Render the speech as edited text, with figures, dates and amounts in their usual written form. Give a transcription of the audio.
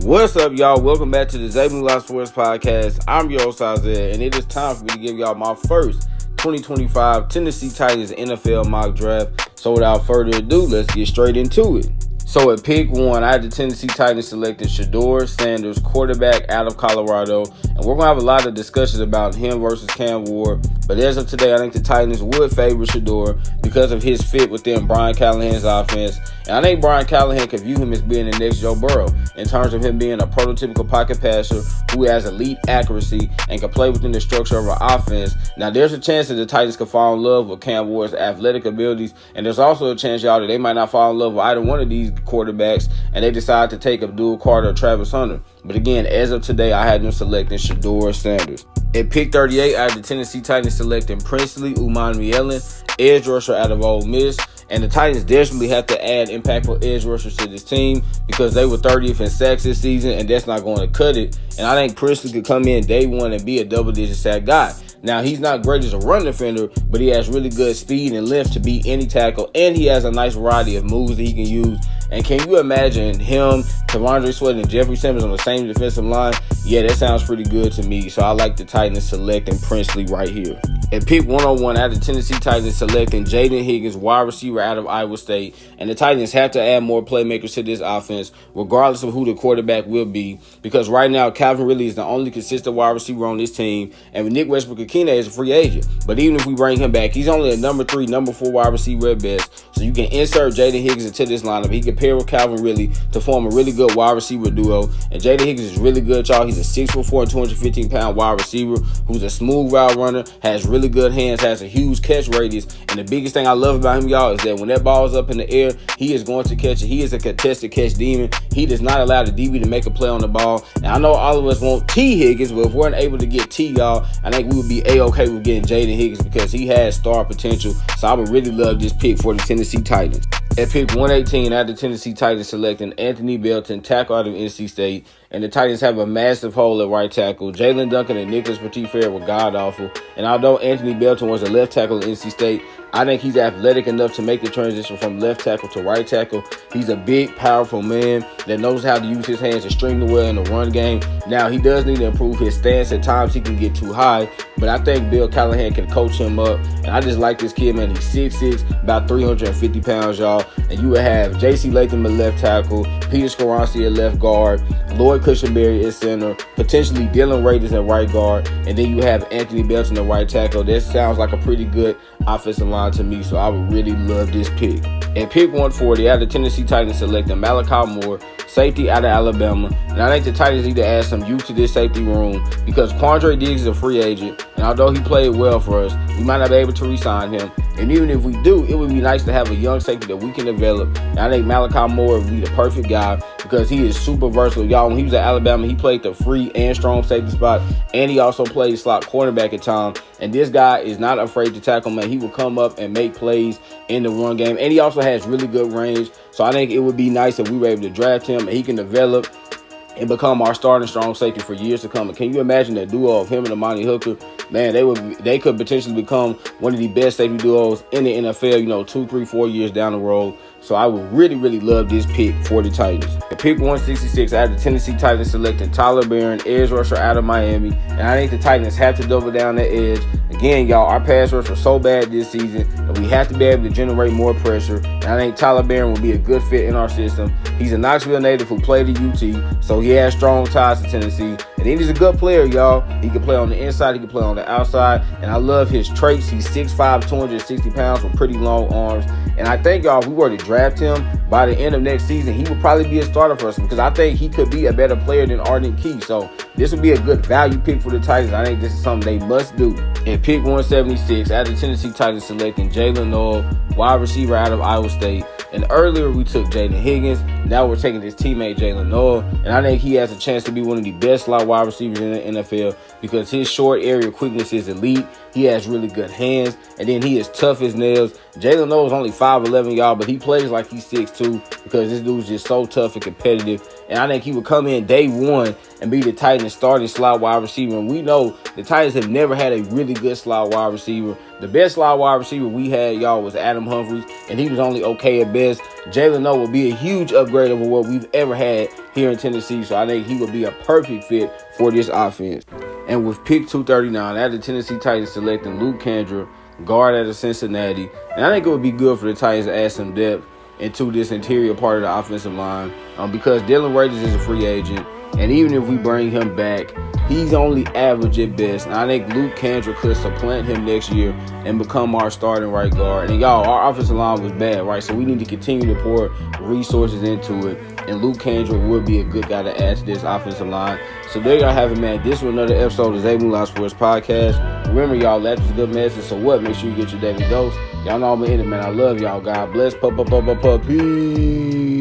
What's up, y'all? Welcome back to the ZayMoolaSportsPodcast. I'm your host, Isaiah, and it is time for me to give y'all my first 2025 Tennessee Titans NFL mock draft. So without further ado, let's get straight into it. So at pick 1, I had the Tennessee Titans selected Shedeur Sanders, quarterback out of Colorado. And we're going to have a lot of discussions about him versus Cam Ward. But as of today, I think the Titans would favor Shedeur because of his fit within Brian Callahan's offense. And I think Brian Callahan could view him as being the next Joe Burrow in terms of him being a prototypical pocket passer who has elite accuracy and can play within the structure of an offense. Now, there's a chance that the Titans could fall in love with Cam Ward's athletic abilities. And there's also a chance, y'all, that they might not fall in love with either one of these quarterbacks and they decide to take Abdul Carter or Travis Hunter. But again, as of today, I had them selecting Shedeur Sanders. At pick 38, I had the Tennessee Titans selecting Princely Umanmielen, edge rusher out of Ole Miss. And the Titans desperately have to add impactful edge rushers to this team because they were 30th in sacks this season, and that's not going to cut it. And I think Princely could come in day one and be a double-digit sack guy. Now, he's not great as a run defender, but he has really good speed and length to beat any tackle, and he has a nice variety of moves that he can use. And can you imagine him, Tavondre Sweat, and Jeffrey Simmons on the same defensive line? Yeah, that sounds pretty good to me. So I like the Titans selecting Princely right here. At pick 101, I had the Tennessee Titans selecting Jaden Higgins, wide receiver out of Iowa State. And the Titans have to add more playmakers to this offense, regardless of who the quarterback will be. Because right now, Calvin Ridley is the only consistent wide receiver on this team. And Nick Westbrook-Akine is a free agent. But even if we bring him back, he's only a number 3, number 4 wide receiver at best. So you can insert Jaden Higgins into this lineup. He can pair with Calvin Ridley to form a really good wide receiver duo. And Jaden Higgins is really good, y'all. He's a 6'4" and 215-pound wide receiver who's a smooth route runner, has really good hands, has a huge catch radius. And the biggest thing I love about him, y'all, is that when that ball is up in the air, he is going to catch it. He is a contested catch demon. He does not allow the DB to make a play on the ball. And I know all of us want T. Higgins, but if we're unable to get T, y'all, I think we would be A-okay with getting Jaden Higgins because he has star potential. So I would really love this pick for the Tennessee Titans. At pick 118, I had the Tennessee Titans selecting Anthony Belton, tackle out of NC State. And the Titans have a massive hole at right tackle. Jalen Duncan and Nicholas Petit-Frere were god-awful. And although Anthony Belton was a left tackle at NC State, I think he's athletic enough to make the transition from left tackle to right tackle. He's a big, powerful man that knows how to use his hands extremely well in the run game. Now, he does need to improve his stance. At times, he can get too high. But I think Bill Callahan can coach him up. And I just like this kid, man. He's 6'6", about 350 pounds, y'all. And you would have J.C. Latham at left tackle, Peter Skoronski at left guard, Lloyd Cushenberry at center, potentially Dylan Raiders at right guard, and then you have Anthony Belton at right tackle. That sounds like a pretty good offensive line to me, so I would really love this pick. At pick 140, I had the Tennessee Titans selecting Malachi Moore, safety out of Alabama. And I think the Titans need to add some youth to this safety room because Quandre Diggs is a free agent. And although he played well for us, we might not be able to re-sign him. And even if we do, it would be nice to have a young safety that we can develop. And I think Malachi Moore would be the perfect guy because he is super versatile. Y'all, when he was at Alabama, he played the free and strong safety spot. And he also played slot cornerback at times. And this guy is not afraid to tackle, man. He will come up and make plays in the run game. And he also has really good range. So I think it would be nice if we were able to draft him and he can develop and become our starting strong safety for years to come. And can you imagine that duo of him and Amani Hooker? Man, they could potentially become one of the best safety duos in the NFL, 2, 3, 4 years down the road. So I would really, really love this pick for the Titans. At pick 166, I had the Tennessee Titans selecting Tyler Barron, edge rusher out of Miami. And I think the Titans have to double down the edge. Again, y'all, our pass rush was so bad this season that we have to be able to generate more pressure. And I think Tyler Barron will be a good fit in our system. He's a Knoxville native who played at UT, so he has strong ties to Tennessee. And then he's a good player, y'all. He can play on the inside, he can play on the outside. And I love his traits. He's 6'5", 260 pounds with pretty long arms. And I think, y'all, if we were to draft him by the end of next season, he would probably be a starter for us because I think he could be a better player than Arden Key. So this would be a good value pick for the Titans. I think this is something they must do. At pick 176, I had the Tennessee Titans selecting Jalen Noel, wide receiver out of Iowa State. And earlier we took Jaden Higgins. Now we're taking his teammate Jalen Noel. And I think he has a chance to be one of the best slot wide receivers in the NFL because his short area quickness is elite. He has really good hands. And then he is tough as nails. Jalen Noel is only 5'11", y'all, but he plays like he's 6'2" because this dude's just so tough and competitive. And I think he would come in day one and be the Titans' starting slot wide receiver. And we know the Titans have never had a really good slot wide receiver. The best slot wide receiver we had, y'all, was Adam Humphries, and he was only okay at best. Jalen Noel will be a huge upgrade over what we've ever had here in Tennessee. So I think he would be a perfect fit for this offense. And with pick 239, I had the Tennessee Titans selecting Luke Kendra, guard out of Cincinnati. And I think it would be good for the Titans to add some depth into this interior part of the offensive line because Dylan Rages is a free agent. And even if we bring him back, he's only average at best. And I think Luke Kendra could supplant him next year and become our starting right guard. And y'all, our offensive line was bad, right? So we need to continue to pour resources into it. And Luke Kendra would be a good guy to add to this offensive line. So there y'all have it, man. This was another episode of ZayMoolaSportsPodcast. Remember, y'all, that was a good message. So what? Make sure you get your daily dose. Y'all know I'm in it, man. I love y'all. God bless. Peace.